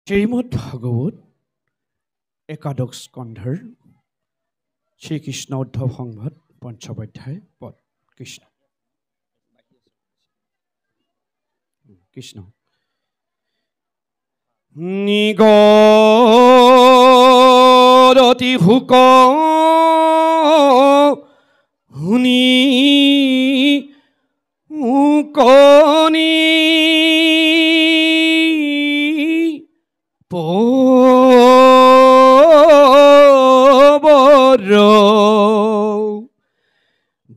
শ্ৰীমদ ভাগৱত একাদশ স্কন্ধৰ শ্ৰীকৃষ্ণ উদ্ধৱ সংবাদ পঞ্চম অধ্যায় পদ কৃষ্ণ কৃষ্ণ নিগৰতি ভোক শুনি মুকনি পবৰ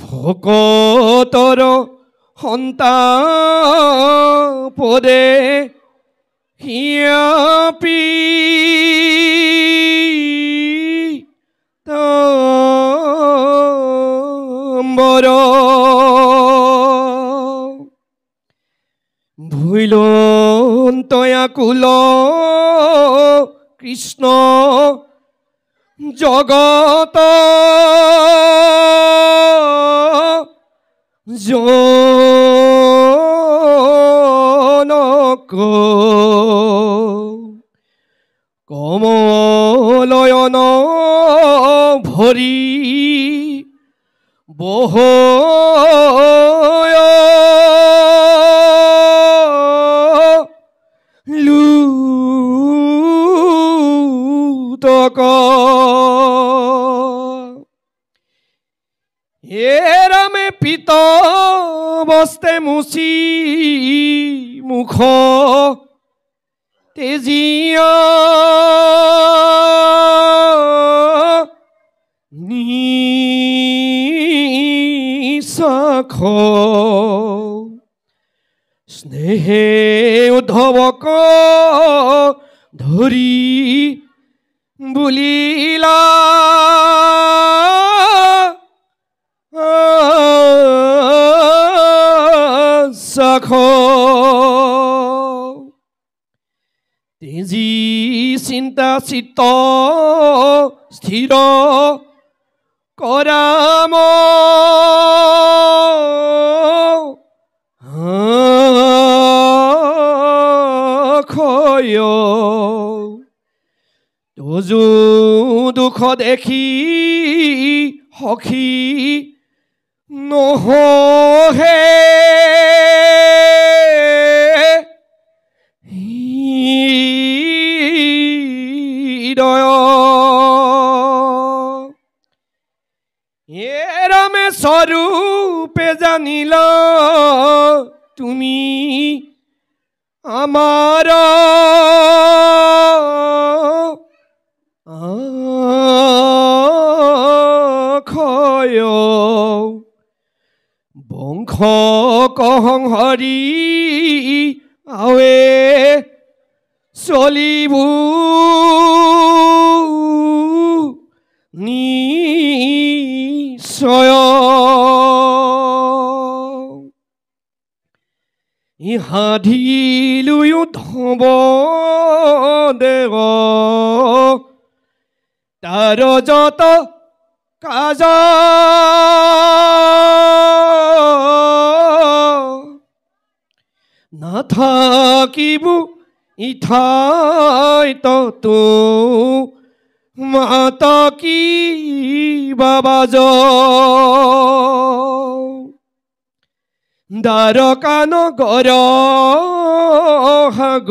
ভকতৰ সন্তাপদে হিয়াপি তাম্বৰ ভুইলন্তয়া কুল কৃষ্ণ জগত জনক কমলয়ন ভৰি বহ এৰামে পিত বস্তে মুচি মুখ তেজিয়া নিশাখ স্নেহে উদ্ধৱক ধৰি বুলিলা সাখ তেজি চিন্তা চিত্ত স্থিৰ কৰাম খয় তোজো দুখ দেখি সখী নহহে হৃদয় এৰামে স্বৰূপে জানিল তুমি আমাৰ খয় বংশ কহংহৰি আৱে চলিবু নিশ্চয় ইহাধিলৈ উদ্ধৱ দেৱ তাৰ যত কাজ নাথাকিব ইঠাইত তো মাত কি বাবাজ দ্বাৰকা নগৰ হাগ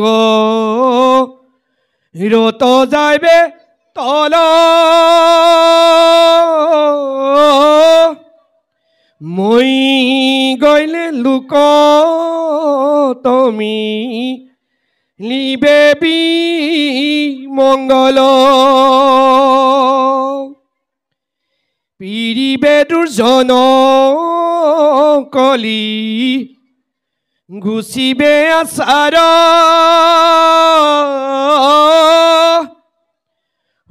ৰত যাইবে তল মই গইলে লোক তুমি লিবেবি মঙ্গল পিৰিবে দুৰ্জন কলি গুচিবে আচাৰ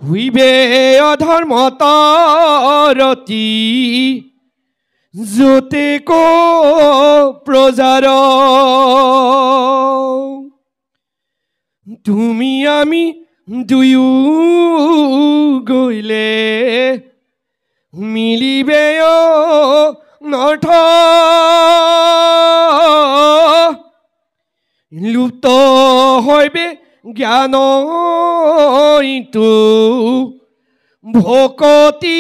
হুইবে অধৰ্মত ৰতি যতে কো প্ৰজাৰ তুমি আমি দুয়ো গইলে মিলিবে নৰ্থ লুপ্ত হইবে জ্ঞানইটো ভকতিৰ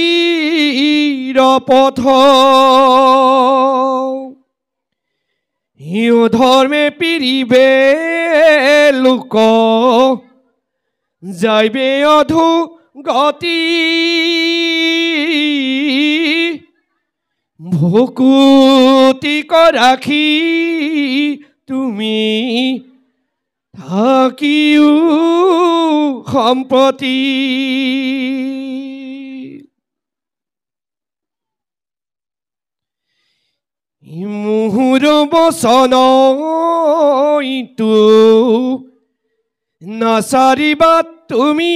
পথ হিউ ধৰ্মে পিৰিবে লোক যাইবে অধু গতি ভকুতি ৰাখি তুমি থাকিও সম্পত্তি মুহুৰ বচন ইটো নাচাৰিবা তুমি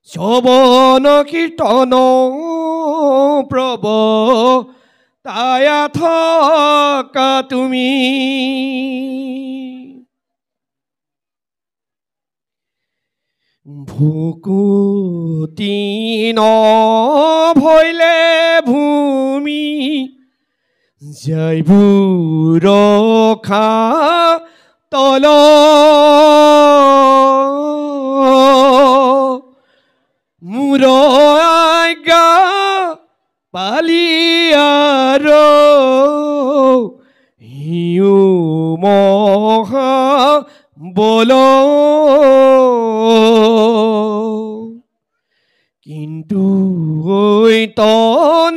শ্ৰৱণ কীৰ্তন প্ৰভ তায়া থকা তুমি ভকুতি নভৈলে ভূমি যাইবু ৰখা তল মোৰ আজ্ঞা পালিয়াৰ হিউ মহা বল কিন্তু ঐত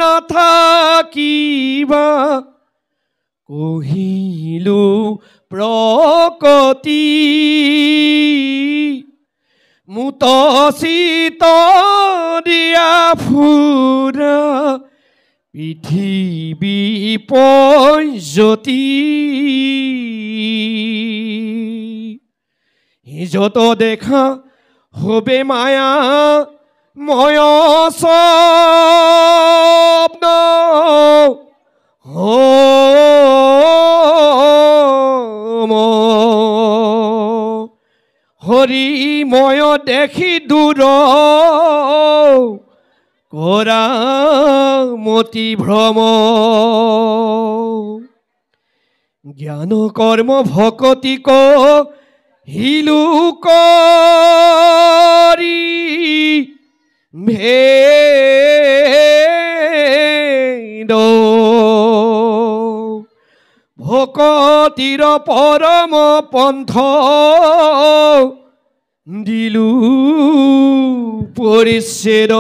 নাথাকিবা কহিলো প্ৰকতি মুত চিত দিয়া ফুৰা পৃথিৱী পঞ্জতি যত দেখা হবে মায়া ময় স্বপ্ন হৰি ময় দেখি দূৰ কৰা মতি ভ্ৰম জ্ঞান কৰ্ম ভকতি হিলু কৰি ভেদ ভকতিৰ পৰম পন্থ দিলু পৰিচ্ছেদ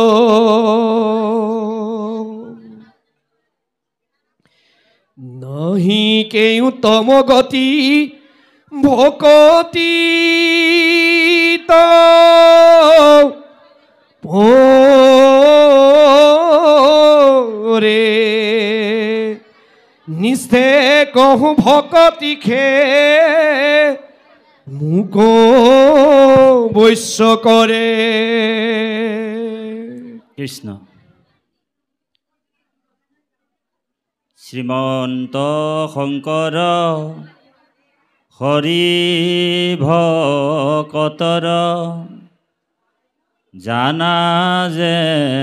নহি কেউ তম গতি ভকতি পৰে নিস্তে কহু ভকতি খে মুক বৈশ্য কৰে কৃষ্ণ শ্ৰীমন্ত শংকৰ হৰি ভকতৰ জানা যে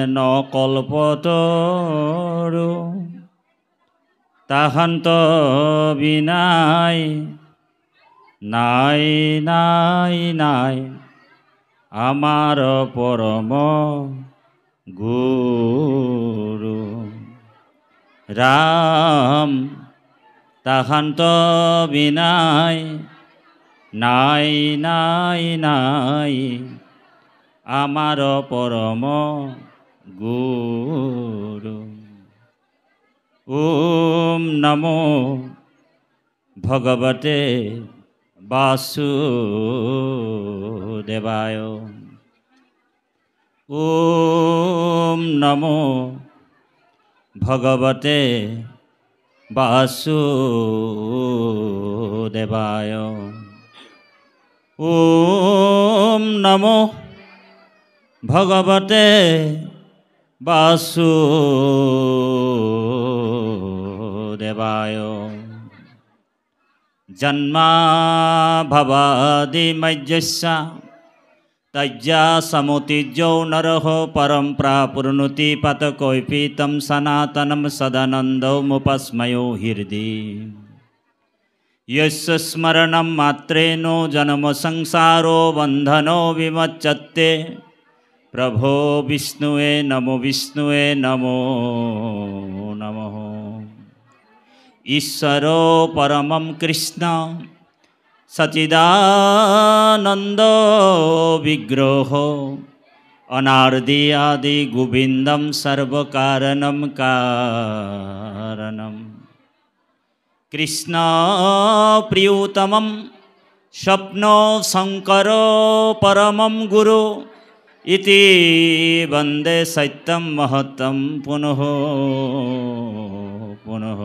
নকল্পতৰু তাহান্ত বিনাই নাই নাই নাই আমাৰ পৰম গুৰু ৰাম তাহান্ত বিনাই নাই নাই নাই আমাৰ পৰম গুৰু ওম নমো ভগৱতে বাসুদেৱায় ওম নমো ভগৱতে বাসুদেৱায় ওম নমো ভগৱতে বাসুদেৱায় জন্মা ভবাদি মজ্জস্যা তজ্জা সমুতিজৌ নরহ পরম প্রাপুর্নুতি পতকৈপিতম সনাতনম সদানন্দৌ মুপস্ময়ো হৃদি यस्य स्मरणं मात्रेण जन्म संसारो बन्धनो विमुच्यते। प्रभो विष्णुवे नमो नमः। ईश्वरो परमं कृष्ण सच्चिदानन्द विग्रहो अनादि आदि गोविन्दं सर्वकारणं कारणम्। कृष्ण प्रियोतमं स्वप्नो शंकरो परमं गुरु इति वन्दे सत्यं महत्तं पुनः पुनः।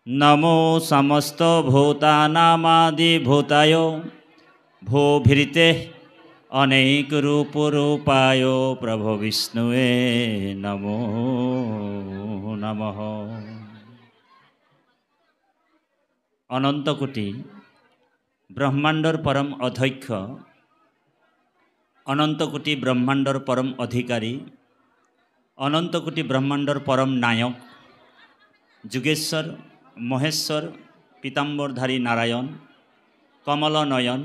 नमो समस्त भूतानामादिभूताय भूभृते अनेक रूप रूपाय प्रभु विष्णुवे नमो नमः। अनंत कोटि ब्रह्मांडर परम अध्यक्ष अनंत कोटि ब्रह्मांडर परम अधिकारी अनंत कोटि ब्रह्मांडर परम नायक जुगेश्वर महेश्वर पीताम्बरधारी नारायण कमल नयन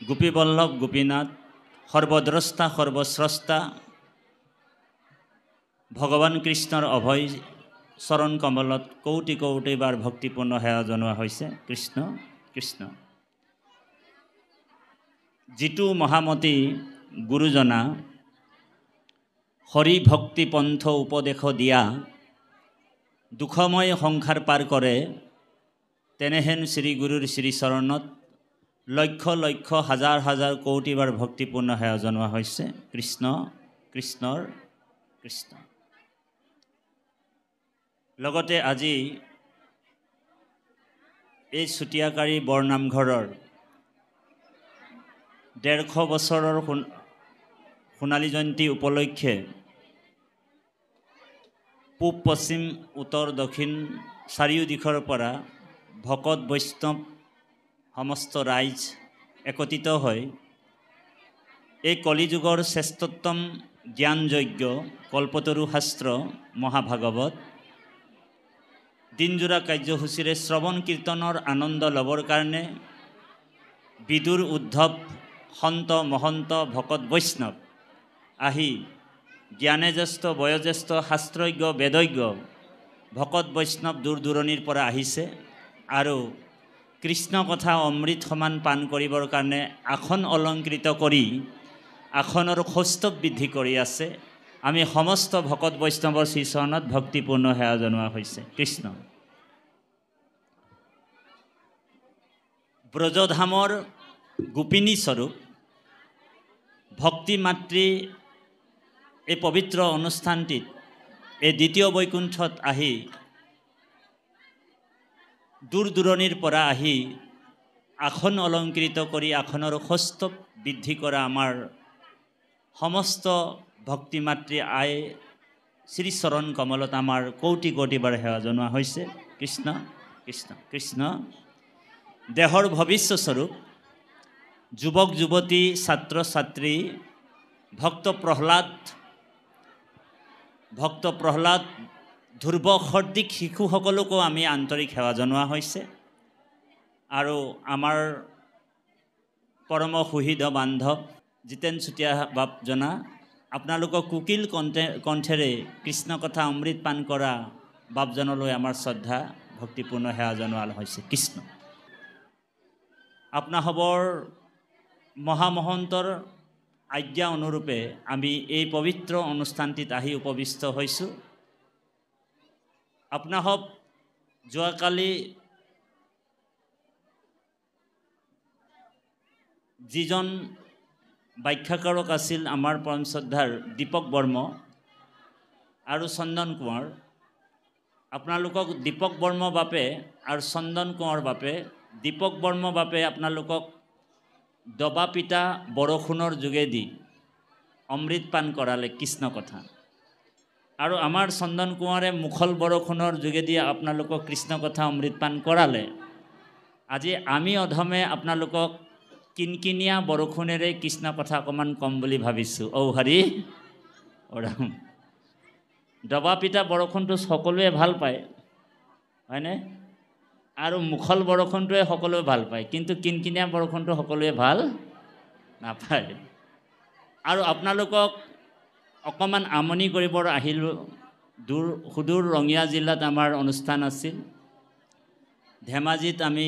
गोपीवल्लभ गोपीनाथ सर्वद्रष्टा सर्वस्रष्टा भगवान कृष्णर अभय शरण कमलत कौटि कौटि बार भक्तिपूर्ण सेवा जনোৱা হৈছে। कृष्ण कृष्ण। जितु महामती गुरुजना हरि भक्ति पंथ उपदेश दिया दुखमय संसार पार करे तेनेहेन श्री गुरुर श्री चरणत लक्ष लक्ष हजार हजार कौटि बार भक्तिपूर्ण सेवा जনোৱা হৈছে। कृष्ण कृष्णर कृष्ण। लगते আজি এই চুটিয়াকাৰী বৰনামঘৰৰ 150 বছৰৰ সোণালী জয়ন্তী উপলক্ষে পূব পশ্চিম উত্তৰ দক্ষিণ চাৰিও দিশৰ পৰা ভকত বৈষ্ণৱ সমস্ত ৰাইজ একত্ৰিত হৈ এই কলিযুগৰ শ্ৰেষ্ঠতম জ্ঞানযজ্ঞ কল্পতৰু শাস্ত্ৰ মহাভাগৱত দিনজোৰা কাৰ্যসূচীৰে শ্ৰৱণ কীৰ্তনৰ আনন্দ লবৰ কাৰণে বিদুৰ উদ্ধৱ সন্ত মহন্ত ভকত বৈষ্ণৱ আহি জ্ঞানে জ্যেষ্ঠ বয়োজ্যেষ্ঠ শাস্ত্ৰজ্ঞ বেদজ্ঞ ভকত বৈষ্ণৱ দূৰ দূৰণিৰ পৰা আহিছে আৰু কৃষ্ণ কথা অমৃত সমান পান কৰিবৰ কাৰণে আসন অলংকৃত কৰি আসনৰ কৌস্তৱ বৃদ্ধি কৰি আছে। আমি সমস্ত ভকত বৈষ্ণৱৰ শ্ৰীচৰণত ভক্তিপূৰ্ণ সেৱা জনোৱা হৈছে। কৃষ্ণ। ব্ৰজধামৰ গোপিনী স্বৰূপ ভক্তি মাতৃ এই পবিত্ৰ অনুষ্ঠানটিত এই দ্বিতীয় বৈকুণ্ঠত আহি দূৰ দূৰণিৰ পৰা আহি আসন অলংকৃত কৰি আসনৰ কৌস্তৱ বৃদ্ধি কৰা আমাৰ সমস্ত ভক্তি মাতৃ আই শ্ৰী চৰণ কমলত আমাৰ কৌটি কৌটি বাৰ সেৱা জনোৱা হৈছে। কৃষ্ণ কৃষ্ণ কৃষ্ণ। দেহৰ ভৱিষ্য স্বৰূপ যুৱক যুৱতী ছাত্ৰ ছাত্ৰী ভক্ত প্ৰহ্লাদ ধ্ৰুৱ সদৃশ শিশুসকলকো আমি আন্তৰিক সেৱা জনোৱা হৈছে আৰু আমাৰ পৰম সুহৃদ বান্ধৱ জিতেন চুতীয়া বাপজনা আপোনালোকক কুকিল কণ্ঠেৰে কৃষ্ণ কথা অমৃত পান কৰা বাপজনলৈ আমাৰ শ্ৰদ্ধা ভক্তিপূৰ্ণ সেৱা জনোৱা হৈছে। কৃষ্ণ। আপোনাসৱৰ মহামহন্তৰ আজ্ঞা অনুৰূপে আমি এই পবিত্ৰ অনুষ্ঠানটিত আহি উপবিষ্ট হৈছোঁ। আপোনাসৱ যোৱাকালি যিজন ব্যাখ্যাকাৰক আছিল আমাৰ পৰম শ্ৰদ্ধাৰ দীপক বৰ্মা আৰু চন্দন কোঁৱৰ, আপোনালোকক দীপক বৰ্মা বাপে আৰু চন্দন কোঁৱৰ বাপে দীপক বৰ্মা বাপে আপোনালোকক দবা পিতা বৰষুণৰ যোগেদি অমৃত পান কৰালে কৃষ্ণ কথা আৰু আমাৰ চন্দন কোঁৱৰে মুখল বৰষুণৰ যোগেদি আপোনালোকক কৃষ্ণ কথা অমৃত পান কৰালে। আজি আমি অধমে আপোনালোকক কিনকিনিয়া বৰষুণেৰে কৃষ্ণ কথা অকণমান কম বুলি ভাবিছোঁ। ঔ হৰি ওৰাম। দবা পিতা বৰষুণটো সকলোৱে ভাল পায় হয়নে? আৰু মুখল বৰষুণটোৱে সকলোৱে ভাল পায়, কিন্তু কিনকিনীয়া বৰষুণটো সকলোৱে ভাল নাপায়। আৰু আপোনালোকক অকণমান আমনি কৰিবৰ আহিলোঁ। সুদূৰ ৰঙিয়া জিলাত আমাৰ অনুষ্ঠান আছিল। ধেমাজিত আমি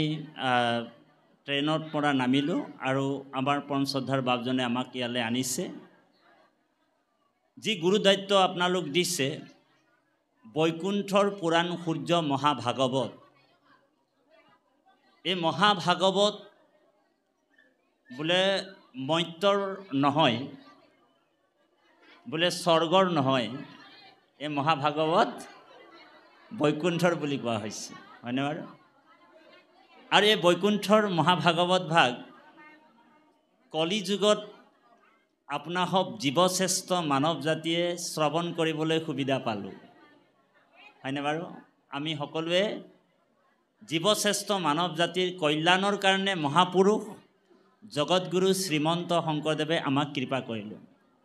ট্ৰেইনৰ পৰা নামিলোঁ আৰু আমাৰ পৰম শ্ৰদ্ধাৰ বাপজনে আমাক ইয়ালৈ আনিছে। যি গুৰু দায়িত্ব আপোনালোক দিছে, বৈকুণ্ঠৰ পুৰাণ সূৰ্য মহাভাগৱত, এই মহাভাগৱত বোলে মৰ্ত্যৰ নহয়, বোলে স্বৰ্গৰ নহয়, এই মহাভাগৱত বৈকুণ্ঠৰ বুলি কোৱা হৈছে, হয়নে বাৰু? আৰু এই বৈকুণ্ঠৰ মহাভাগৱত ভাগ কলি যুগত আপোনাসৱ জীৱশ্ৰেষ্ঠ মানৱ জাতিয়ে শ্ৰৱণ কৰিবলৈ সুবিধা পালোঁ, হয়নে বাৰু? আমি সকলোৱে জীৱশ্ৰেষ্ঠ মানৱ জাতিৰ কল্যাণৰ কাৰণে মহাপুৰুষ জগতগুৰু শ্ৰীমন্ত শংকৰদেৱে আমাক কৃপা কৰিলে।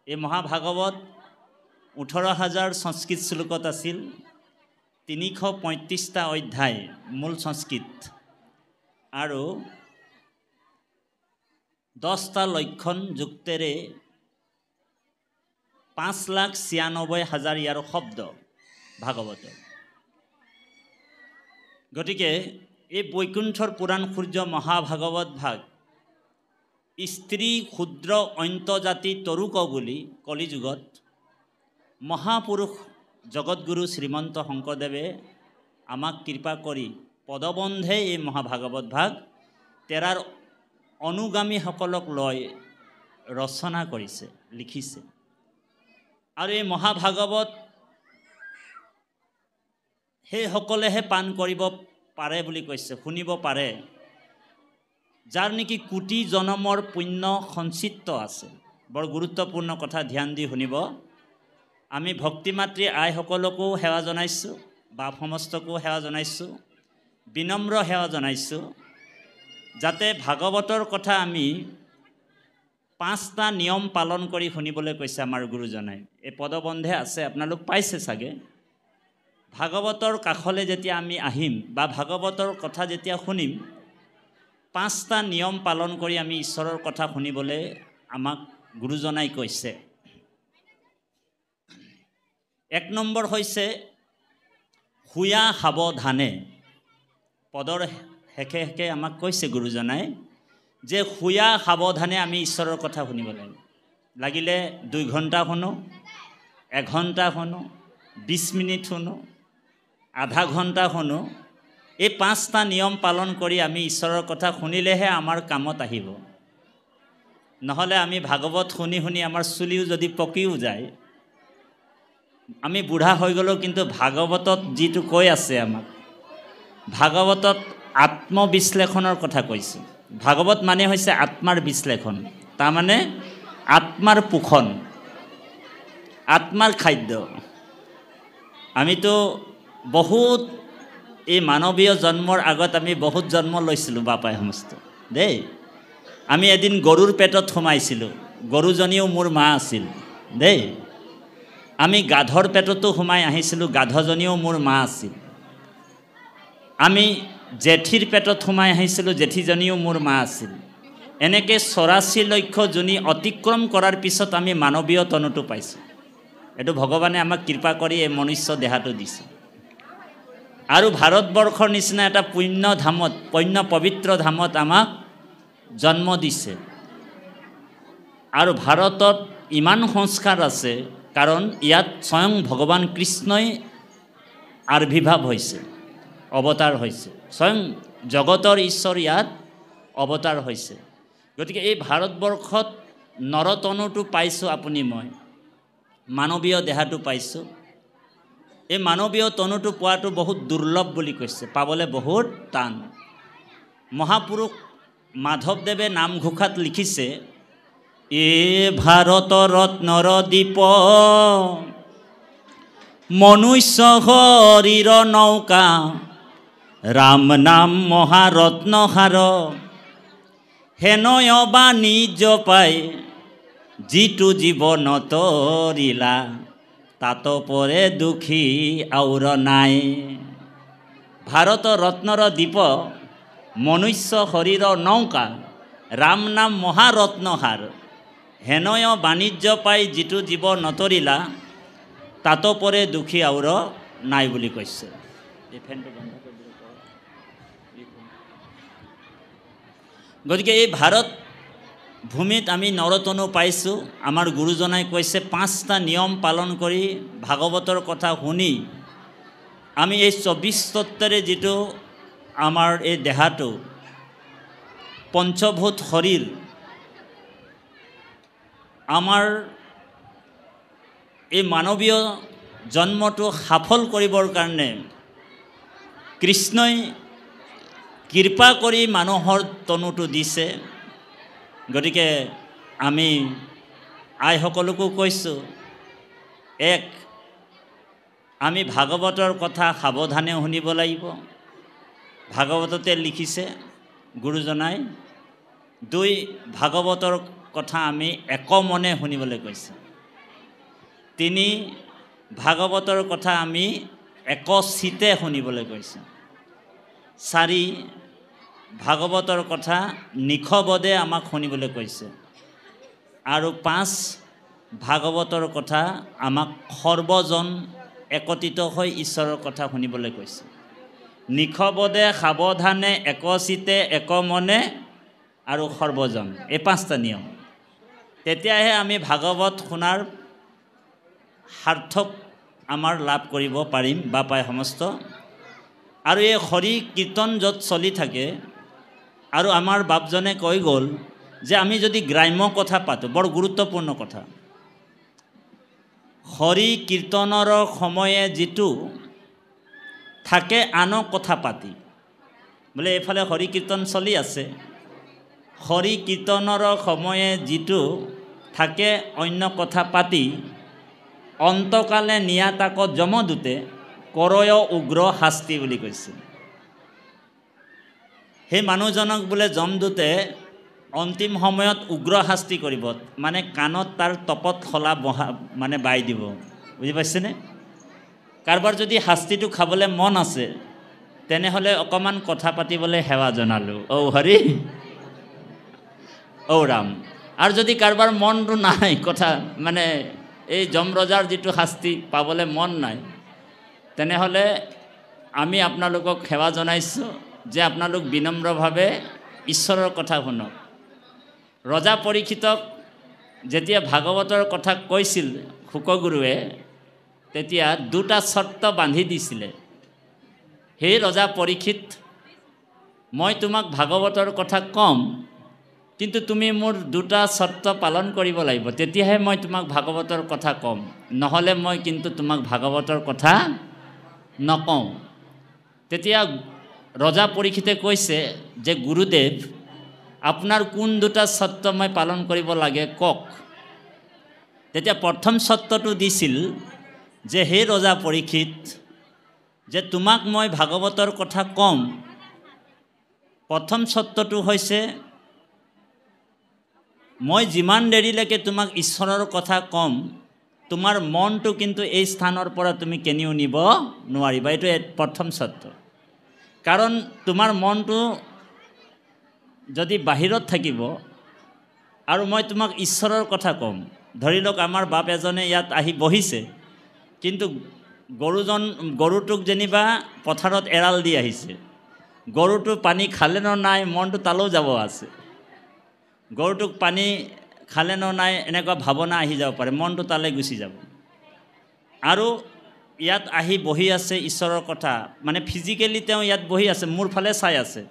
এই মহাভাগৱত 18,000 সংস্কৃত শ্লোকত আছিল, 335টা অধ্যায় মূল সংস্কৃত, আৰু 10টা লক্ষণ যুক্তেৰে 5,96,000 ইয়াৰ শব্দ ভাগৱত। গতিকে এই বৈকুণ্ঠৰ পুৰাণ সূৰ্য মহাভাগৱত ভাগ স্ত্ৰী ক্ষুদ্ৰ অন্তজাতি তৰুক বুলি কলিযুগত মহাপুৰুষ জগতগুৰু শ্ৰীমন্ত শংকৰদেৱে আমাক কৃপা কৰি পদবন্ধে এই মহাভাগৱত ভাগ তেৰাৰ অনুগামীসকলক লৈ ৰচনা কৰিছে, লিখিছে। আৰু এই মহাভাগৱত সেইসকলেহে পাণ কৰিব পাৰে বুলি কৈছে, শুনিব পাৰে, যাৰ নেকি কোটি জনমৰ পুণ্য সঞ্চিত আছে। বৰ গুৰুত্বপূৰ্ণ কথা, ধ্যান দি শুনিব। আমি ভক্তিমাতৃ আইসকলকো সেৱা জনাইছোঁ, বাপ সমস্তকো সেৱা জনাইছোঁ, বিনম্ৰ সেৱা জনাইছোঁ, যাতে ভাগৱতৰ কথা আমি 5টা নিয়ম পালন কৰি শুনিবলৈ কৈছে আমাৰ গুৰুজনাই। এই পদবন্ধে আছে, আপোনালোক পাইছে চাগে। ভাগৱতৰ কাষলৈ যেতিয়া আমি আহিম বা ভাগৱতৰ কথা যেতিয়া শুনিম, 5টা নিয়ম পালন কৰি আমি ঈশ্বৰৰ কথা শুনিবলৈ আমাক গুৰুজনাই কৈছে। 1 নম্বৰ হৈছে শুয়া সাৱধানে। পদৰ শেষে শেষে আমাক কৈছে গুৰুজনাই যে শুয়া সাৱধানে আমি ঈশ্বৰৰ কথা শুনিব লাগিব। লাগিলে 2 ঘণ্টা শুনো, 1 ঘণ্টা শুনো, 20 মিনিট শুনো, আধা ঘণ্টা শুনো, এই 5টা নিয়ম পালন কৰি আমি ঈশ্বৰৰ কথা শুনিলেহে আমাৰ কামত আহিব। নহ'লে আমি ভাগৱত শুনি শুনি আমাৰ চুলিও যদি পকিও যায়, আমি বুঢ়া হৈ গ'লেও কিন্তু ভাগৱতত যিটো কৈ আছে আমাক, ভাগৱতত আত্মবিশ্লেষণৰ কথা কৈছে। ভাগৱত মানে হৈছে আত্মাৰ বিশ্লেষণ, তাৰমানে আত্মাৰ পোষণ, আত্মাৰ খাদ্য। আমিতো বহুত এই মানৱীয় জন্মৰ আগত আমি বহুত জন্ম লৈছিলোঁ বাপাই সমস্ত দেই। আমি এদিন গৰুৰ পেটত সোমাইছিলোঁ, গৰুজনীও মোৰ মা আছিল দেই। আমি গাধৰ পেটতো সোমাই আহিছিলোঁ, গাধজনীও মোৰ মা আছিল। আমি জেঠীৰ পেটত সোমাই আহিছিলোঁ, জেঠীজনীও মোৰ মা আছিল। এনেকৈ 84 লক্ষ যোনি অতিক্ৰম কৰাৰ পিছত আমি মানৱীয় তনুটো পাইছোঁ। এইটো ভগৱানে আমাক কৃপা কৰি এই মনুষ্য দেহাটো দিছে। আৰু ভাৰতবৰ্ষৰ নিচিনা এটা পুণ্য ধামত, পবিত্ৰ ধামত আমাক জন্ম দিছে। আৰু ভাৰতত ইমান সংস্কাৰ আছে কাৰণ ইয়াত স্বয়ং ভগৱান কৃষ্ণই আবিৰ্ভাৱ হৈছে, অৱতাৰ হৈছে। স্বয়ং জগতৰ ঈশ্বৰ ইয়াত অৱতাৰ হৈছে। গতিকে এই ভাৰতবৰ্ষত নৰতনুটো পাইছোঁ আপুনি মই, মানৱীয় দেহাটো পাইছোঁ। এই মানৱীয় তনুটো পোৱাটো বহুত দুৰ্লভ বুলি কৈছে, পাবলৈ বহুত টান। মহাপুৰুষ মাধৱদেৱে নামঘোষাত লিখিছে, এ ভাৰত ৰত্নৰ দীপ মনুষ্য শৰীৰ নৌকা, ৰাম নাম মহাৰত্নহাৰ, হেনয় বাণিজ্য পাই যিটো জীৱনত লীলা, তাত পৰে দুখী আউৰ নাই। ভাৰত ৰত্নৰ দীপ মনুষ্য শৰীৰৰ নৌকা ৰাম নাম মহাৰত্নহাৰ হেনয় বাণিজ্য পাই যিটো জীৱ নতৰিলা তাতো পৰে দুখী আউৰ নাই বুলি কৈছে। গতিকে এই ভাৰত ভূমিত আমি নৰতনু পাইছোঁ। আমাৰ গুৰুজনাই কৈছে 5টা নিয়ম পালন কৰি ভাগৱতৰ কথা শুনি আমি এই 24 তত্ত্বৰে যিটো আমাৰ এই দেহাটো পঞ্চভূত শৰীৰ আমাৰ এই মানৱীয় জন্মটো সফল কৰিবৰ কাৰণে কৃষ্ণই কৃপা কৰি মানুহৰ তনুটো দিছে। গতিকে আমি আইসকলকো কৈছোঁ, আমি ভাগৱতৰ কথা সাৱধানে শুনিব লাগিব। ভাগৱততে লিখিছে গুৰুজনাই। 2 ভাগৱতৰ কথা আমি একমনে শুনিবলৈ কৈছে। 3 ভাগৱতৰ কথা আমি একচিতে শুনিবলৈ কৈছে। 4 ভাগৱতৰ কথা নিখবদে আমাক শুনিবলৈ কৈছে। আৰু 5 ভাগৱতৰ কথা আমাক সৰ্বজন একত্ৰিত হৈ ঈশ্বৰৰ কথা শুনিবলৈ কৈছে। নিখবদে সাৱধানে একচিতে একমনে আৰু সৰ্বজন, এই 5টা নিয়ম। তেতিয়াহে আমি ভাগৱত শুনাৰ সাৰ্থক আমাৰ লাভ কৰিব পাৰিম বা পায় সমস্ত। আৰু এই হৰি কীৰ্তন য'ত চলি থাকে আৰু আমাৰ বাপজনে কৈ গ'ল যে আমি যদি গ্ৰাম্য কথা পাতোঁ, বৰ গুৰুত্বপূৰ্ণ কথা। হৰি কীৰ্তনৰ সময়ে যিটো থাকে আনো কথা পাতি, বোলে এইফালে হৰি কীৰ্তন চলি আছে, হৰি কীৰ্তনৰ সময়ে যিটো থাকে অন্য কথা পাতি অন্তকালে নিয়াতাকত যমদূতে কৰয় উগ্ৰ শাস্তি বুলি কৈছে। সেই মানুহজনক বোলে যমদূতে অন্তিম সময়ত উগ্ৰ শাস্তি কৰিব, মানে কাণত তাৰ তপত খলা মানে বাই দিব। বুজি পাইছেনে? কাৰোবাৰ যদি শাস্তিটো খাবলৈ মন আছে তেনেহ'লে অকণমান কথা পাতিবলৈ সেৱা জনালোঁ, ঔ হৰি ঔ ৰাম। আৰু যদি কাৰোবাৰ মনটো নাই, কথা মানে এই যমৰজাৰ যিটো শাস্তি পাবলৈ মন নাই, তেনেহ'লে আমি আপোনালোকক সেৱা জনাইছোঁ যে আপোনালোক বিনম্ৰভাৱে ঈশ্বৰৰ কথা শুনক। ৰজা পৰীক্ষিতক যেতিয়া ভাগৱতৰ কথা কৈছিল শুকগুৰুৱে, তেতিয়া 2টা চৰ্ত বান্ধি দিছিলে। সেই ৰজা পৰীক্ষিত, মই তোমাক ভাগৱতৰ কথা ক'ম, কিন্তু তুমি মোৰ 2টা চৰ্ত পালন কৰিব লাগিব, তেতিয়াহে মই তোমাক ভাগৱতৰ কথা ক'ম, নহ'লে মই কিন্তু তোমাক ভাগৱতৰ কথা নকওঁ। তেতিয়া ৰজা পৰীক্ষিতে কৈছে যে গুৰুদেৱ, আপোনাৰ কোন 2টা চৰ্ত মই পালন কৰিব লাগে কওক। তেতিয়া প্ৰথম চৰ্তটো দিছিল যে হে ৰজা পৰীক্ষিত, যে তোমাক মই ভাগৱতৰ কথা ক'ম, প্ৰথম চৰ্তটো হৈছে মই যিমান দেৰিলৈকে তোমাক ঈশ্বৰৰ কথা ক'ম, তোমাৰ মনটো কিন্তু এই স্থানৰ পৰা তুমি কেনিও নিব নোৱাৰিবা। এইটো প্ৰথম চৰ্ত। কাৰণ তোমাৰ মনটো যদি বাহিৰত থাকিব আৰু মই তোমাক ঈশ্বৰৰ কথা ক'ম, ধৰি লওক আমাৰ বাপ এজনে ইয়াত আহি বহিছে, কিন্তু গৰুটোক যেনিবা পথাৰত এৰাল দি আহিছে, গৰুটো পানী খালে ন নাই, মনটো তালৈও যাব আছে। গৰুটোক পানী খালে ন নাই এনেকুৱা ভাৱনা আহি যাব পাৰে, মনটো তালৈ গুচি যাব। আৰু ইয়াত আহি বহি আছে ঈশ্বৰৰ কথা, মানে ফিজিকেলি তেওঁ ইয়াত বহি আছে, মোৰ ফালে চাই আছে,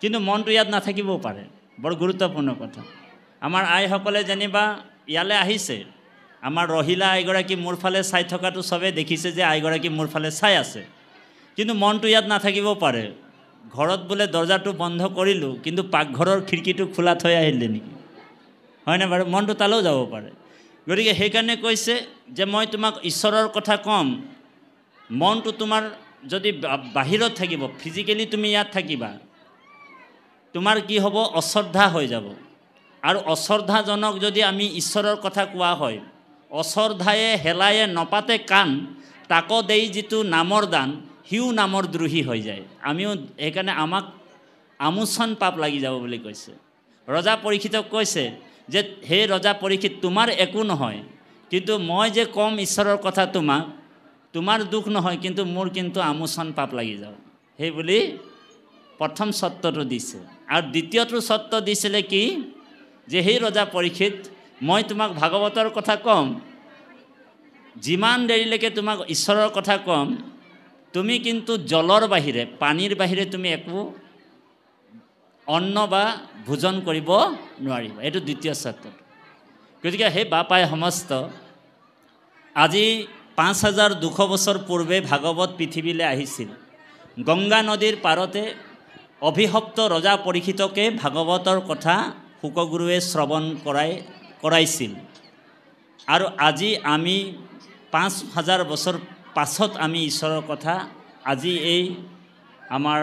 কিন্তু মনটো ইয়াত নাথাকিবও পাৰে। বৰ গুৰুত্বপূৰ্ণ কথা। আমাৰ আইসকলে যেনিবা ইয়ালৈ আহিছে, আমাৰ ৰহিলা আইগৰাকী মোৰ ফালে চাই থকাটো চবেই দেখিছে যে আইগৰাকী মোৰ ফালে চাই আছে, কিন্তু মনটো ইয়াত নাথাকিবও পাৰে। ঘৰত বোলে দৰ্জাটো বন্ধ কৰিলোঁ, কিন্তু পাকঘৰৰ খিৰিকীটো খোলা থৈ আহিলে নেকি, হয়নে বাৰু? মনটো তালৈও যাব পাৰে। গতিকে সেইকাৰণে কৈছে যে মই তোমাক ঈশ্বৰৰ কথা ক'ম, মনটো তোমাৰ যদি বাহিৰত থাকিব, ফিজিকেলি তুমি ইয়াত থাকিবা, তোমাৰ কি হ'ব? অশ্ৰদ্ধা হৈ যাব। আৰু অশ্ৰদ্ধাজনক যদি আমি ঈশ্বৰৰ কথা কোৱা হয়, অশ্ৰদ্ধায়ে হেলায়ে নপাতে কাণ, তাকো দেই যিটো নামৰ দান, সিও নামৰ দ্ৰোহী হৈ যায় আমিও সেইকাৰণে আমাক আমোচন পাপ লাগি যাব বুলি কৈছে ৰজা পৰীক্ষিতক কৈছে যে হে ৰজা পৰীক্ষিত তোমাৰ একো নহয় কিন্তু মই যে কম ঈশ্বৰৰ কথা তোমাক তোমাৰ দুখ নহয় কিন্তু মোৰ কিন্তু আমোচন পাপ লাগি যাব সেই বুলি প্ৰথম সত্যটো দিছে আৰু দ্বিতীয়টো সত্য দিছিলে কি যে হে ৰজা পৰীক্ষিত মই তোমাক ভাগৱতৰ কথা কম যিমান দেৰিলৈকে তোমাক ঈশ্বৰৰ কথা কম তুমি কিন্তু জলৰ বাহিৰে পানীৰ বাহিৰে তুমি একো অন্ন বা ভোজন কৰিব নোৱাৰিবা এইটো দ্বিতীয় সত্য গতিকে হে বাপাই সমস্ত আজি 5200 বছৰ পূৰ্বে ভাগৱত পৃথিৱীলৈ আহিছিল গংগা নদীৰ পাৰতে অভিশপ্ত ৰজা পৰীক্ষিতকে ভাগৱতৰ কথা শুকগুৰুৱে শ্ৰৱণ কৰাইছিল আৰু আজি আমি 5000 বছৰ পাছত আমি ঈশ্বৰৰ কথা আজি এই আমাৰ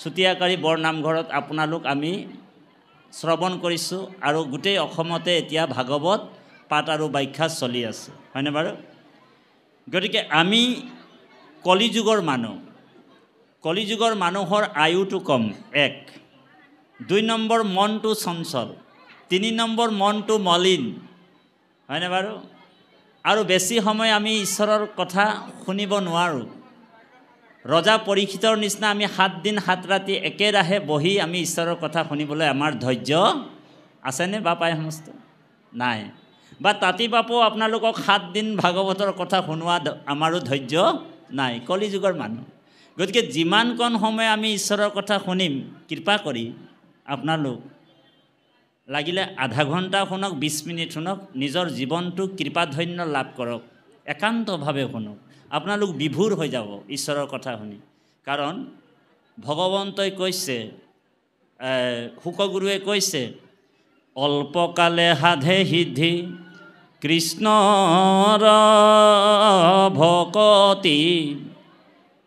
চুতীয়াকাৰী বৰ নামঘৰত আপোনালোক আমি শ্ৰৱণ কৰিছোঁ আৰু গোটেই অসমতে এতিয়া ভাগৱত পাঠ আৰু ব্যাখ্যা চলি আছে হয়নে বাৰু গতিকে আমি কলিযুগৰ মানুহৰ আয়ুটো কম 1 2 নম্বৰ মনটো চঞ্চল 3 নম্বৰ মনটো মলিন হয়নে বাৰু আৰু বেছি সময় আমি ঈশ্বৰৰ কথা শুনিব নোৱাৰোঁ ৰজা পৰীক্ষিতৰ নিচিনা আমি 7 দিন 7 ৰাতি একেৰাহে বহি আমি ঈশ্বৰৰ কথা শুনিবলৈ আমাৰ ধৈৰ্য আছেনে বাপাই সমস্ত নাই বা তাতি বাপু আপোনালোকক 7 দিন ভাগৱতৰ কথা শুনোৱা আমাৰো ধৈৰ্য নাই কলিযুগৰ মানুহ গতিকে যিমানকণ সময় আমি ঈশ্বৰৰ কথা শুনিম কৃপা কৰি আপোনালোক লাগিলে আধা ঘণ্টা শুনক 20 মিনিট শুনক নিজৰ জীৱনটো কৃপাধন্য লাভ কৰক একান্তভাৱে শুনক আপোনালোক বিভোৰ হৈ যাব ঈশ্বৰৰ কথা শুনি কাৰণ ভগৱন্তই কৈছে শুকগুৰুৱে কৈছে অল্পকালে সাধে সিদ্ধি কৃষ্ণৰ ভকতি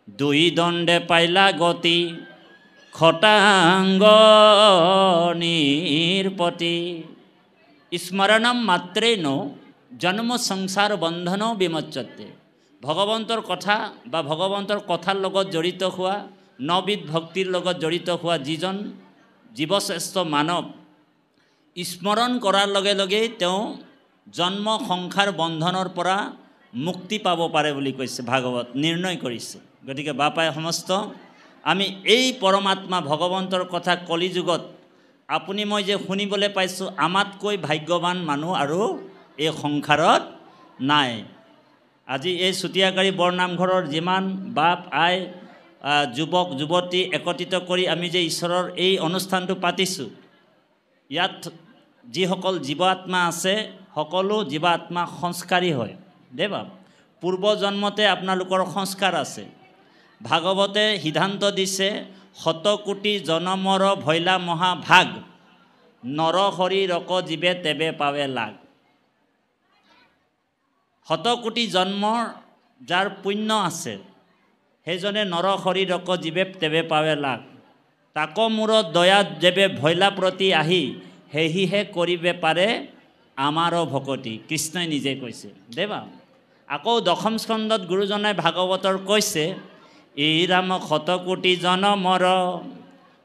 দুই দণ্ডে পাইলা গতি খটাঙ্গ নিৰপতি স্মৰণম মাত্ৰেন জন্ম সংসাৰ বন্ধন বিমোচতে ভগৱন্তৰ কথা বা ভগৱন্তৰ কথাৰ লগত জড়িত হোৱা নবিধ ভক্তিৰ লগত জড়িত হোৱা যিজন জীৱশ্ৰেষ্ঠ মানৱ স্মৰণ কৰাৰ লগে লগে তেওঁ জন্ম সংসাৰ বন্ধনৰ পৰা মুক্তি পাব পাৰে বুলি কৈছে ভাগৱত নিৰ্ণয় কৰিছে গতিকে বাপাই সমস্ত আমি এই পৰমাত্মা ভগৱন্তৰ কথা কলিযুগত আপুনি মই যে শুনিবলৈ পাইছোঁ আমাতকৈ ভাগ্যৱান মানুহ আৰু এই সংসাৰত নাই আজি এই চুতীয়াকাৰী বৰনামঘৰৰ যিমান বাপ আই যুৱক যুৱতী একত্ৰিত কৰি আমি যে ঈশ্বৰৰ এই অনুষ্ঠানটো পাতিছোঁ ইয়াত যিসকল জীৱাত্মা আছে সকলো জীৱাত্মা সংস্কাৰী হয় দেই বাপ পূৰ্ব জন্মতে আপোনালোকৰ সংস্কাৰ আছে ভাগৱতে সিদ্ধান্ত দিছে 100 কোটি জনমৰ ভৈলা মহাভাগ নৰ হৰি ৰক জীৱে তেবে পাৱে লাগ 100 কোটি জন্মৰ যাৰ পুণ্য আছে সেইজনে নৰ হৰি ৰক জীৱে তেবে পাৱে লাগ তাক মূৰ দয়া যেবে ভৈলা প্ৰতি আহি সেহিহে কৰিবে পাৰে আমাৰো ভকতি কৃষ্ণই নিজে কৈছে দেৱা আকৌ দশম স্কন্ধত গুৰুজনাই ভাগৱতৰ কৈছে এই ৰাম 100 কোটি জনমৰ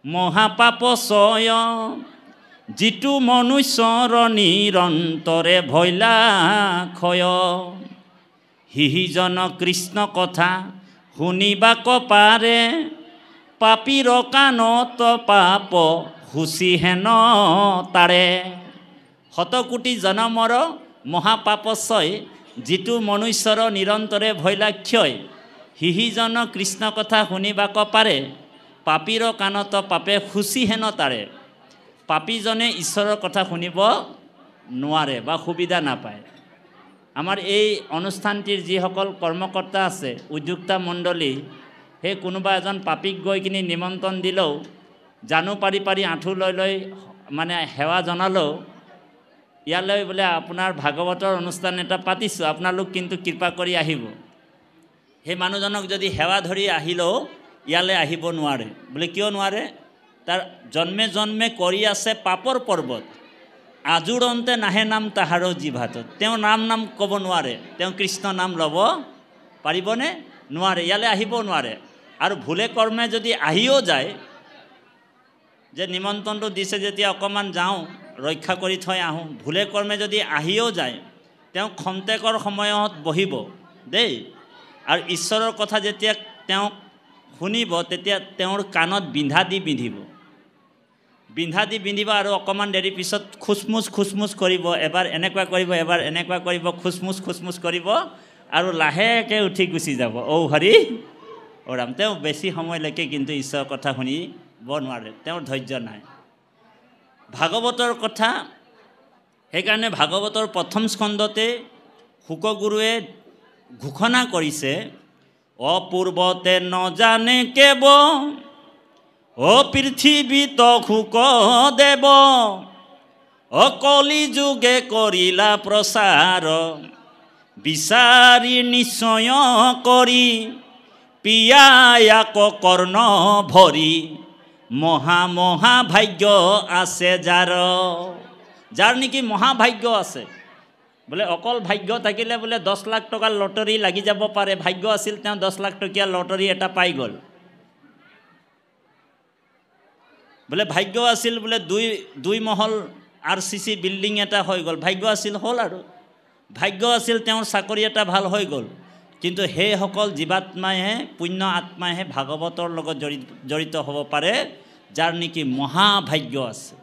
মহাপাপ ছয় যিটো মনুষ্যৰ নিৰন্তৰে ভৈলা ক্ষয় হিজন কৃষ্ণ কথা শুনিবাক পাৰে পাপীৰ কাণত পাপ হুচি হেন তাৰে 100 কোটি জনমৰ মহাপাপ ছয় যিটো মনুষ্যৰ নিৰন্তৰে ভৈলা ক্ষয় হিজন কৃষ্ণ কথা শুনিবাক পাৰে পাপীৰ কাণত পাপে খুচি হেন তাৰে পাপীজনে ঈশ্বৰৰ কথা শুনিব নোৱাৰে বা সুবিধা নাপায় আমাৰ এই অনুষ্ঠানটিৰ যিসকল কৰ্মকৰ্তা আছে উদ্যোক্তা মণ্ডলী সেই কোনোবা এজন পাপীক গৈ কিনি নিমন্ত্ৰণ দিলেও জানো পাৰি পাৰি আঁঠু লৈ মানে সেৱা জনালেও ইয়ালৈ বোলে আপোনাৰ ভাগৱতৰ অনুষ্ঠান এটা পাতিছোঁ আপোনালোক কিন্তু কৃপা কৰি আহিব সেই মানুহজনক যদি সেৱা ধৰি আহিলেও ইয়ালৈ আহিব নোৱাৰে বোলে কিয় নোৱাৰে তাৰ জন্মে জন্মে কৰি আছে পাপৰ পৰ্বত আজুৰন্তে নাহে নাম তাহাৰো জিভাতত তেওঁ নাম ক'ব নোৱাৰে তেওঁ কৃষ্ণ নাম ল'ব পাৰিবনে নোৱাৰে ইয়ালৈ আহিব নোৱাৰে আৰু ভুলে কৰ্মে যদি আহিও যায় যে নিমন্ত্ৰণটো দিছে যেতিয়া অকণমান যাওঁ ৰক্ষা কৰি থৈ আহোঁ ভুলে কৰ্মে যদি আহিও যায় তেওঁ খন্তেকৰ সময়ত বহিব দেই আৰু ঈশ্বৰৰ কথা যেতিয়া তেওঁ শুনিব তেতিয়া তেওঁৰ কাণত বিন্ধা দি বিন্ধিব আৰু অকণমান দেৰি পিছত খুচমুচ কৰিব এবাৰ এনেকুৱা কৰিব এবাৰ এনেকুৱা কৰিব খুচমুচ কৰিব আৰু লাহেকৈ উঠি গুচি যাব ঔ হৰি ৰাম তেওঁ বেছি সময়লৈকে কিন্তু ঈশ্বৰৰ কথা শুনিব নোৱাৰে তেওঁৰ ধৈৰ্য নাই ভাগৱতৰ কথা সেইকাৰণে ভাগৱতৰ প্ৰথম স্কন্ধতে শুকগুৰুৱে ঘোষণা কৰিছে অপূৰ্বতে নজানে কেব অ পৃথিৱীত শুক দেৱ অকলি যুগে কৰিলা প্ৰচাৰ বিচাৰি নিশ্চয় কৰি পিয়ায়াক কৰ্ণ ভৰি মহা ভাগ্য আছে যাৰ নেকি মহাভাগ্য আছে বোলে অকল ভাগ্য থাকিলে বোলে 10 লাখ টকাৰ লটাৰী লাগি যাব পাৰে ভাগ্য আছিল তেওঁ 10 লাখ টকীয়া লটাৰী এটা পাই গ'ল বোলে ভাগ্য আছিল বোলে দুই মহল RCC বিল্ডিং এটা হৈ গ'ল ভাগ্য আছিল হ'ল আৰু ভাগ্য আছিল তেওঁৰ চাকৰি এটা ভাল হৈ গ'ল কিন্তু সেইসকল জীৱাত্মাইহে পুণ্য আত্মাইহে ভাগৱতৰ লগত জড়িত হ'ব পাৰে যাৰ নেকি মহাভাগ্য আছে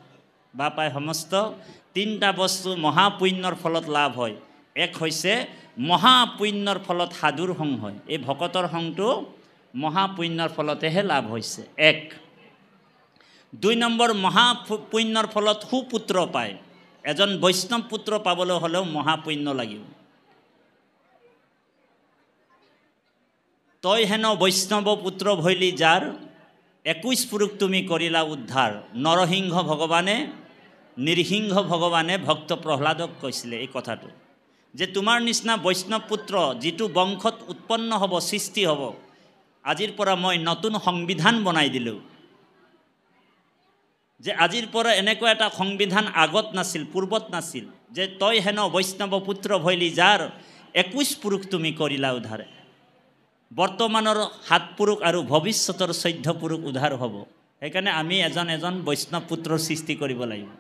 বা পায় সমস্ত তিনিটা বস্তু মহাপুণ্যৰ ফলত লাভ হয় এক হৈছে মহাপুণ্যৰ ফলত সাধুৰ সংগ হয় এই ভকতৰ সংগটো মহাপুণ্যৰ ফলতেহে লাভ হৈছে এক 2 নম্বৰ মহাপুণ্যৰ ফলত সুপুত্ৰ পায় এজন বৈষ্ণৱ পুত্ৰ পাবলৈ হ'লেও মহাপুণ্য লাগিব তই হেন বৈষ্ণৱ পুত্ৰ ভৈলি যাৰ 21 পুৰুষ তুমি কৰিলা উদ্ধাৰ নৰসিংহ ভগৱানে নিৰসিংহ ভগৱানে ভক্ত প্ৰহ্লাদক কৈছিলে এই কথাটো যে তোমাৰ নিচিনা বৈষ্ণৱ পুত্ৰ যিটো বংশত উৎপন্ন হ'ব সৃষ্টি হ'ব আজিৰ পৰা মই নতুন সংবিধান বনাই দিলোঁ যে আজিৰ পৰা এনেকুৱা এটা সংবিধান আগত নাছিল পূৰ্বত নাছিল যে তই হেন বৈষ্ণৱ পুত্ৰ ভৈলি যাৰ 21 পুৰুষ তুমি কৰিলা উদ্ধাৰ বৰ্তমানৰ 7 পুৰুষ আৰু ভৱিষ্যতৰ 14 পুৰুষ উদ্ধাৰ হ'ব সেইকাৰণে আমি এজন বৈষ্ণৱ পুত্ৰৰ সৃষ্টি কৰিব লাগিব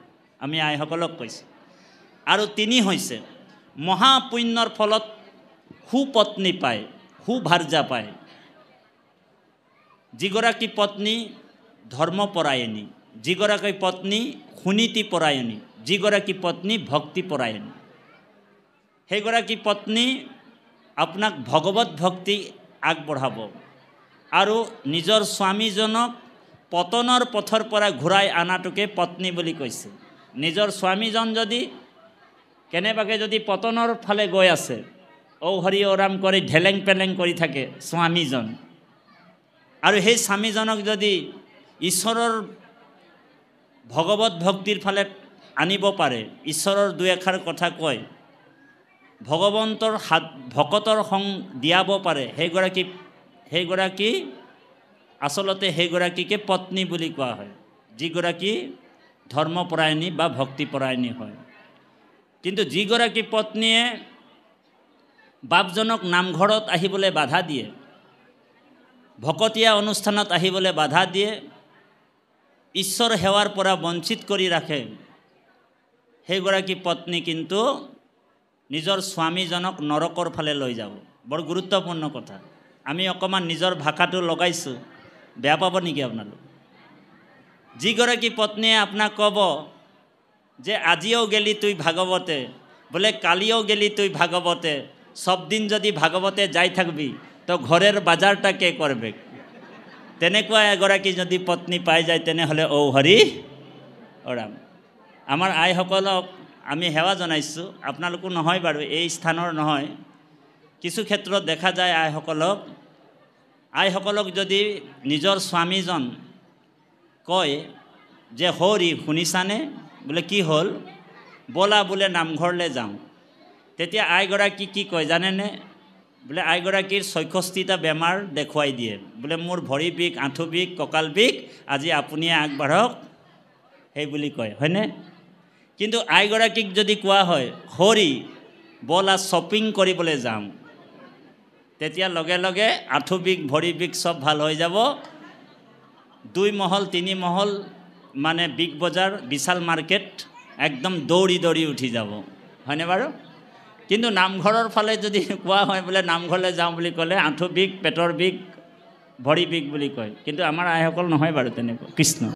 আমি আইসকলক কৈছোঁ আৰু 3 হৈছে মহাপুণ্যৰ ফলত সুপত্নী পায় সুভাৰ্যা পায় যিগৰাকী পত্নী ধৰ্মপৰায়ণী যিগৰাকী পত্নী সুনীতিপৰায়ণী যিগৰাকী পত্নী ভক্তিপৰায়ণী সেইগৰাকী পত্নী আপোনাক ভগৱত ভক্তি আগবঢ়াব আৰু নিজৰ স্বামীজনক পতনৰ পথৰ পৰা ঘূৰাই আনাটোকে পত্নী বুলি কৈছে নিজৰ স্বামীজন যদি কেনেবাকৈ যদি পতনৰ ফালে গৈ আছে ঔ হৰি ঔ ৰাম কৰি ঢেলেং পেলেং কৰি থাকে স্বামীজন আৰু সেই স্বামীজনক যদি ঈশ্বৰৰ ভগৱত ভক্তিৰ ফালে আনিব পাৰে ঈশ্বৰৰ দুই এষাৰ কথা কয় ভগৱন্তৰ ভকতৰ সং দিয়াব পাৰে সেইগৰাকী আচলতে সেইগৰাকীকে পত্নী বুলি কোৱা হয় যিগৰাকী ধৰ্মপৰায়ণী বা ভক্তিপৰায়ণী হয় কিন্তু যিগৰাকী পত্নীয়ে বাপজনক নামঘৰত আহিবলৈ বাধা দিয়ে ভকতীয়া অনুষ্ঠানত আহিবলৈ বাধা দিয়ে ঈশ্বৰ সেৱাৰ পৰা বঞ্চিত কৰি ৰাখে সেইগৰাকী পত্নী কিন্তু নিজৰ স্বামীজনক নৰকৰ ফালে লৈ যাব বৰ গুৰুত্বপূৰ্ণ কথা আমি অকণমান নিজৰ ভাষাটো লগাইছোঁ বেয়া পাব নেকি আপোনালোক যিগৰাকী পত্নীয়ে আপোনাক ক'ব যে আজিও গেলি তুই ভাগৱতে বোলে কালিও গেলি তুই ভাগৱতে সব দিন যদি ভাগৱতে যাই থাকবি তো ঘৰেৰ বাজাৰটা কে কৰবে তেনেকুৱা এগৰাকী যদি পত্নী পাই যায় তেনেহ'লে ঔ হৰি ৰাম আমাৰ আইসকলক আমি সেৱা জনাইছোঁ আপোনালোকো নহয় বাৰু এই স্থানৰ নহয় কিছু ক্ষেত্ৰত দেখা যায় আইসকলক যদি নিজৰ স্বামীজন কয় যে হৰি শুনিছানে বোলে কি হ'ল বলা বোলে নামঘৰলৈ যাওঁ তেতিয়া আইগৰাকী কি কয় জানেনে বোলে আইগৰাকীৰ 66টা বেমাৰ দেখুৱাই দিয়ে বোলে মোৰ ভৰি বিষ আঁঠু বিষ কঁকাল বিষ আজি আপুনি আগবাঢ়ক সেই বুলি কয় হয়নে কিন্তু আইগৰাকীক যদি কোৱা হয় হৰি বলা শ্বপিং কৰিবলৈ যাওঁ তেতিয়া লগে লগে আঁঠু বিষ ভৰি বিষ চব ভাল হৈ যাব 2 মহল 3 মহল মানে বিগ বজাৰ বিশাল মাৰ্কেট একদম দৌৰি দৌৰি উঠি যাব হয়নে বাৰু কিন্তু নামঘৰৰ ফালে যদি কোৱা হয় বোলে নামঘৰলৈ যাওঁ বুলি ক'লে আঁঠু বিষ পেটৰ বিষ ভৰি বিষ বুলি কয় কিন্তু আমাৰ আইসকল নহয় বাৰু তেনেকুৱা কৃষ্ণ